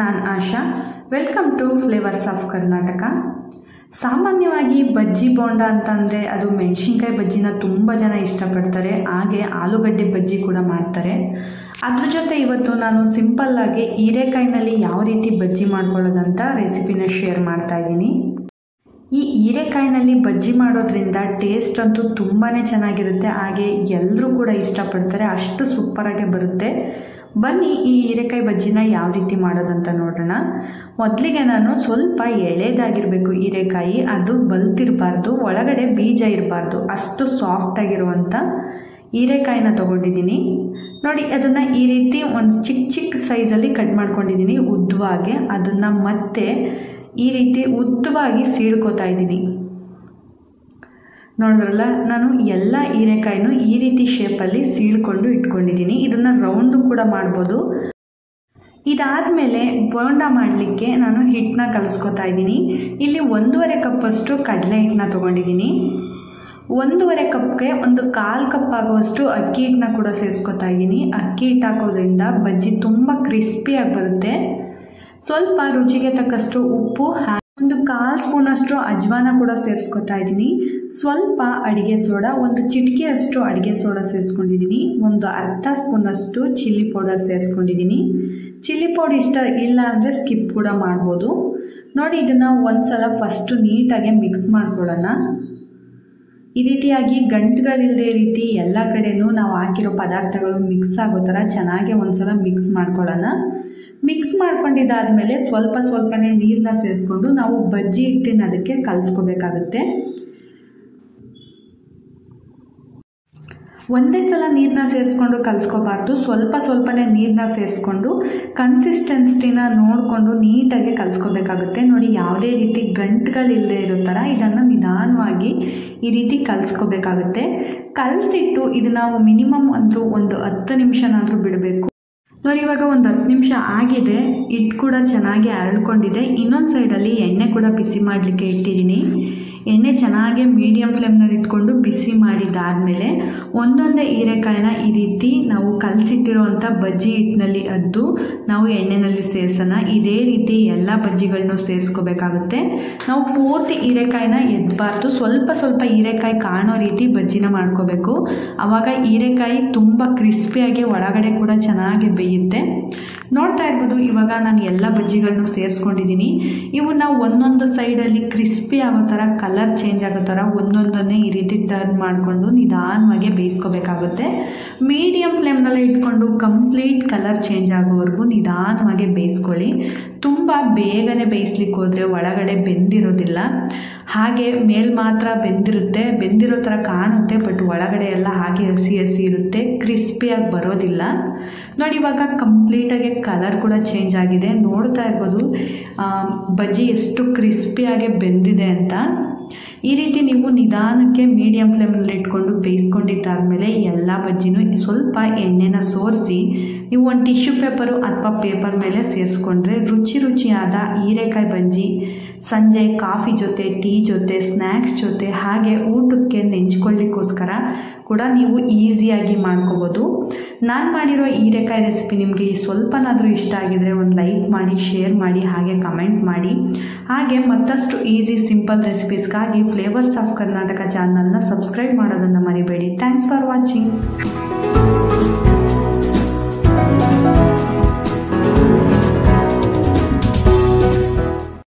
ನಾನು Asha. Welcome to flavours of Karnataka. ಸಾಮಾನ್ಯವಾಗಿ ಬಜ್ಜಿ ಬೋಂಡ ಅಂತಂದರೆ ಅದು ಮೆಣಸಿನ್ಕಾಯಿ ಬಜ್ಜಿನ ತುಂಬ ಜನ ಇಷ್ಟಪಡ್ತಾರೆ, ಹಾಗೆ ಆಲೂಗಡ್ಡೆ ಬಜ್ಜಿ ಕೂಡ ಮಾಡ್ತಾರೆ. ಅದ್ರ ಜೊತೆ ಇವತ್ತು ನಾನು ಸಿಂಪಲ್ಲಾಗಿ ಹೀರೆಕಾಯಿನಲ್ಲಿ ಯಾವ ರೀತಿ ಬಜ್ಜಿ ಮಾಡ್ಕೊಳ್ಳೋದಂತ ರೆಸಿಪಿನ ಶೇರ್ ಮಾಡ್ತಾ ಇದ್ದೀನಿ. ಈ ಹೀರೆಕಾಯಿನಲ್ಲಿ ಬಜ್ಜಿ ಮಾಡೋದ್ರಿಂದ ಟೇಸ್ಟ್ ಅಂತೂ ತುಂಬಾ ಚೆನ್ನಾಗಿರುತ್ತೆ, ಹಾಗೆ ಎಲ್ಲರೂ ಕೂಡ ಇಷ್ಟಪಡ್ತಾರೆ, ಅಷ್ಟು ಸೂಪರಾಗಿ ಬರುತ್ತೆ. ಬನ್ನಿ ಈ ಹೀರೆಕಾಯಿ ಬಜ್ಜಿನ ಯಾವ ರೀತಿ ಮಾಡೋದಂತ ನೋಡೋಣ. ಮೊದಲಿಗೆ ನಾನು ಸ್ವಲ್ಪ ಎಳೆದಾಗಿರಬೇಕು ಹೀರೆಕಾಯಿ, ಅದು ಬಲ್ತಿರಬಾರ್ದು, ಒಳಗಡೆ ಬೀಜ ಇರಬಾರ್ದು, ಅಷ್ಟು ಸಾಫ್ಟಾಗಿರುವಂಥ ಹೀರೆಕಾಯಿನ ತೊಗೊಂಡಿದ್ದೀನಿ. ನೋಡಿ, ಅದನ್ನು ಈ ರೀತಿ ಒಂದು ಚಿಕ್ಕ ಚಿಕ್ಕ ಸೈಜಲ್ಲಿ ಕಟ್ ಮಾಡ್ಕೊಂಡಿದ್ದೀನಿ ಉದ್ದವಾಗಿ. ಅದನ್ನು ಮತ್ತೆ ಈ ರೀತಿ ಉದ್ದವಾಗಿ ಸೀಳ್ಕೊತಾ ಇದ್ದೀನಿ. ನೋಡಿದ್ರಲ್ಲ, ನಾನು ಎಲ್ಲ ಹೀರೆಕಾಯಿನೂ ಈ ರೀತಿ ಶೇಪಲ್ಲಿ ಸೀಳ್ಕೊಂಡು ಇಟ್ಕೊಂಡಿದ್ದೀನಿ. ಇದನ್ನು ರೌಂಡು ಕೂಡ ಮಾಡ್ಬೋದು. ಇದಾದಮೇಲೆ ಬೋಂಡ ಮಾಡಲಿಕ್ಕೆ ನಾನು ಹಿಟ್ಟನ್ನ ಕಲಿಸ್ಕೊತಾ ಇದ್ದೀನಿ. ಇಲ್ಲಿ 1.5 ಕಪ್ಪಷ್ಟು ಕಡಲೆ ಹಿಟ್ಟನ್ನ ತೊಗೊಂಡಿದ್ದೀನಿ. 1.5 ಕಪ್ಗೆ ಒಂದು 1/4 ಕಪ್ ಆಗುವಷ್ಟು ಅಕ್ಕಿ ಹಿಟ್ಟನ್ನ ಕೂಡ ಸೇರಿಸ್ಕೊತಾ ಇದ್ದೀನಿ. ಅಕ್ಕಿ ಹಿಟ್ಟು ಹಾಕೋದ್ರಿಂದ ಬಜ್ಜಿ ತುಂಬ ಕ್ರಿಸ್ಪಿಯಾಗಿ ಬರುತ್ತೆ. ಸ್ವಲ್ಪ ರುಚಿಗೆ ತಕ್ಕಷ್ಟು ಉಪ್ಪು, ಒಂದು 1/4 ಸ್ಪೂನಷ್ಟು ಅಜ್ವಾನ ಕೂಡ ಸೇರಿಸ್ಕೊತಾ ಇದ್ದೀನಿ. ಸ್ವಲ್ಪ ಅಡುಗೆ ಸೋಡಾ, ಒಂದು ಚಿಟಿಕೆಯಷ್ಟು ಅಡುಗೆ ಸೋಡಾ ಸೇರಿಸ್ಕೊಂಡಿದ್ದೀನಿ. ಒಂದು ಅರ್ಧ ಸ್ಪೂನಷ್ಟು ಚಿಲ್ಲಿ ಪೌಡರ್ ಸೇರಿಸ್ಕೊಂಡಿದ್ದೀನಿ. ಚಿಲ್ಲಿ ಪೌಡರ್ ಇಷ್ಟ ಇಲ್ಲ ಅಂದರೆ ಸ್ಕಿಪ್ ಕೂಡ ಮಾಡ್ಬೋದು. ನೋಡಿ, ಇದನ್ನು ಒಂದು ಸಲ ಫಸ್ಟು ನೀಟಾಗಿ ಮಿಕ್ಸ್ ಮಾಡ್ಕೊಳ್ಳೋಣ. ಈ ರೀತಿಯಾಗಿ ಗಂಟುಗಳಿಲ್ಲದೆ ರೀತಿ ಎಲ್ಲ ಕಡೆನೂ ನಾವು ಹಾಕಿರೋ ಪದಾರ್ಥಗಳು ಮಿಕ್ಸ್ ಆಗೋ ಥರ ಚೆನ್ನಾಗಿ ಒಂದು ಸಲ ಮಿಕ್ಸ್ ಮಾಡ್ಕೊಳ್ಳೋಣ. ಮಿಕ್ಸ್ ಮಾಡ್ಕೊಂಡಿದ್ದಾದಮೇಲೆ ಸ್ವಲ್ಪ ಸ್ವಲ್ಪನೇ ನೀರನ್ನ ಸೇರಿಸ್ಕೊಂಡು ನಾವು ಬಜ್ಜಿ ಹಿಟ್ಟಿನ ಅದಕ್ಕೆ ಕಲಿಸ್ಕೋಬೇಕಾಗುತ್ತೆ. ಒಂದೇ ಸಲ ನೀರನ್ನ ಸೇರಿಸ್ಕೊಂಡು ಕಲಿಸ್ಕೋಬಾರ್ದು, ಸ್ವಲ್ಪ ಸ್ವಲ್ಪನೇ ನೀರನ್ನ ಸೇರಿಸ್ಕೊಂಡು ಕನ್ಸಿಸ್ಟೆನ್ಸಿನ ನೋಡಿಕೊಂಡು ನೀಟಾಗಿ ಕಲಿಸ್ಕೋಬೇಕಾಗುತ್ತೆ. ನೋಡಿ, ಯಾವುದೇ ರೀತಿ ಗಂಟುಗಳಿಲ್ಲದೆ ಇರೋ ಥರ ಇದನ್ನು ನಿಧಾನವಾಗಿ ಈ ರೀತಿ ಕಲಿಸ್ಕೋಬೇಕಾಗುತ್ತೆ. ಕಲಸಿಟ್ಟು ಇದನ್ನು ನಾವು ಮಿನಿಮಮ್ ಅಂದರೂ ಒಂದು 10 ನಿಮಿಷನಾದರೂ ಬಿಡಬೇಕು. ನೋಡಿ, ಇವಾಗ ಒಂದು 10 ನಿಮಿಷ ಆಗಿದೆ. ಹಿಟ್ಟು ಕೂಡ ಚೆನ್ನಾಗಿ ಅರಳ್ಕೊಂಡಿದೆ. ಇನ್ನೊಂದು ಸೈಡಲ್ಲಿ ಎಣ್ಣೆ ಕೂಡ ಬಿಸಿ ಮಾಡಲಿಕ್ಕೆ ಇಟ್ಟಿದ್ದೀನಿ. ಎಣ್ಣೆ ಚೆನ್ನಾಗಿ ಮೀಡಿಯಮ್ ಫ್ಲೇಮ್ನಲ್ಲಿ ಇಟ್ಕೊಂಡು ಬಿಸಿ ಮಾಡಿದ್ದಾದಮೇಲೆ ಒಂದೊಂದೇ ಹೀರೆಕಾಯಿನ ಈ ರೀತಿ ನಾವು ಕಲಸಿಟ್ಟಿರೋವಂಥ ಬಜ್ಜಿ ಹಿಟ್ಟಿನಲ್ಲಿ ಅದ್ದು ನಾವು ಎಣ್ಣೆಯಲ್ಲಿ ಸೇರಿಸೋಣ. ಇದೇ ರೀತಿ ಎಲ್ಲ ಬಜ್ಜಿಗಳನ್ನೂ ಸೇರಿಸ್ಕೋಬೇಕಾಗುತ್ತೆ. ನಾವು ಪೂರ್ತಿ ಹೀರೆಕಾಯಿನ ಎದ್ದಬಾರ್ದು, ಸ್ವಲ್ಪ ಸ್ವಲ್ಪ ಹೀರೆಕಾಯಿ ಕಾಣೋ ರೀತಿ ಬಜ್ಜಿನ ಮಾಡ್ಕೋಬೇಕು. ಆವಾಗ ಹೀರೆಕಾಯಿ ತುಂಬ ಕ್ರಿಸ್ಪಿಯಾಗಿ ಒಳಗಡೆ ಕೂಡ ಚೆನ್ನಾಗಿ ಬೇಯುತ್ತೆ. ನೋಡ್ತಾ ಇರ್ಬೋದು, ಇವಾಗ ನಾನು ಎಲ್ಲ ಬಜ್ಜಿಗಳನ್ನೂ ಸೇರಿಸ್ಕೊಂಡಿದ್ದೀನಿ. ಇವನ್ನ ಒಂದೊಂದು ಸೈಡಲ್ಲಿ ಕ್ರಿಸ್ಪಿ ಆಗೋ ಥರ, ಕಲರ್ ಚೇಂಜ್ ಆಗೋ ಥರ ಒಂದೊಂದನ್ನೇ ಈ ರೀತಿ ಟರ್ನ್ ಮಾಡಿಕೊಂಡು ನಿಧಾನವಾಗಿ ಬೇಯಿಸ್ಕೋಬೇಕಾಗುತ್ತೆ. ಮೀಡಿಯಮ್ ಫ್ಲೇಮ್ನಲ್ಲೇ ಇಟ್ಕೊಂಡು ಕಂಪ್ಲೀಟ್ ಕಲರ್ ಚೇಂಜ್ ಆಗೋವರೆಗೂ ನಿಧಾನವಾಗಿ ಬೇಯಿಸ್ಕೊಳ್ಳಿ. ತುಂಬ ಬೇಗನೆ ಬೇಯಿಸ್ಲಿಕ್ಕೆ ಹೋದರೆ ಒಳಗಡೆ ಬೆಂದಿರೋದಿಲ್ಲ, ಹಾಗೆ ಮೇಲ್ ಮಾತ್ರ ಬೆಂದಿರುತ್ತೆ, ಬೆಂದಿರೋ ಥರ ಕಾಣುತ್ತೆ, ಬಟ್ ಒಳಗಡೆ ಎಲ್ಲ ಹಾಗೆ ಹಸಿ ಹಸಿ ಇರುತ್ತೆ, ಕ್ರಿಸ್ಪಿಯಾಗಿ ಬರೋದಿಲ್ಲ. ನೋಡಿ, ಇವಾಗ ಕಂಪ್ಲೀಟಾಗಿ ಕಲರ್ ಕೂಡ ಚೇಂಜ್ ಆಗಿದೆ. ನೋಡ್ತಾ ಇರ್ಬೋದು ಬಜ್ಜಿ ಎಷ್ಟು ಕ್ರಿಸ್ಪಿಯಾಗಿ ಬೆಂದಿದೆ ಅಂತ. ಈ ರೀತಿ ನೀವು ನಿಧಾನಕ್ಕೆ ಮೀಡಿಯಮ್ ಫ್ಲೇಮ್ನಲ್ಲಿ ಇಟ್ಕೊಂಡು ಬೇಯಿಸ್ಕೊಂಡಿದ್ದಾದಮೇಲೆ ಎಲ್ಲ ಬಜ್ಜಿನೂ ಸ್ವಲ್ಪ ಎಣ್ಣೆನ ಸೋರಿಸಿ ನೀವು ಒಂದು ಟಿಶ್ಯೂ ಪೇಪರು ಅಥವಾ ಪೇಪರ್ ಮೇಲೆ ಸೇರಿಸ್ಕೊಂಡ್ರೆ ರುಚಿಯಾದ ಹೀರೆಕಾಯಿ ಬಜ್ಜಿ ಸಂಜೆ ಕಾಫಿ ಜೊತೆ, ಟೀ ಜೊತೆ, ಸ್ನ್ಯಾಕ್ಸ್ ಜೊತೆ, ಹಾಗೆ ಊಟಕ್ಕೆ ನೆಂಚ್ಕೊಳ್ಳಿಕ್ಕೋಸ್ಕರ ಕೂಡ ನೀವು ಈಸಿಯಾಗಿ ಮಾಡ್ಕೋಬೋದು. ನಾನು ಮಾಡಿರೋ ಹೀರೆಕಾಯಿ ರೆಸಿಪಿ ನಿಮಗೆ ಸ್ವಲ್ಪನಾದರೂ ಇಷ್ಟ ಆಗಿದರೆ ಒಂದು ಲೈಕ್ ಮಾಡಿ, ಶೇರ್ ಮಾಡಿ, ಹಾಗೆ ಕಮೆಂಟ್ ಮಾಡಿ. ಹಾಗೆ ಮತ್ತಷ್ಟು ಈಸಿ ಸಿಂಪಲ್ ರೆಸಿಪೀಸ್ಗಾಗಿ ಫ್ಲೇವರ್ಸ್ ಆಫ್ ಕರ್ನಾಟಕ ಚಾನಲ್ನ ಸಬ್ಸ್ಕ್ರೈಬ್ ಮಾಡೋದನ್ನು ಮರಿಬೇಡಿ. Thanks for watching.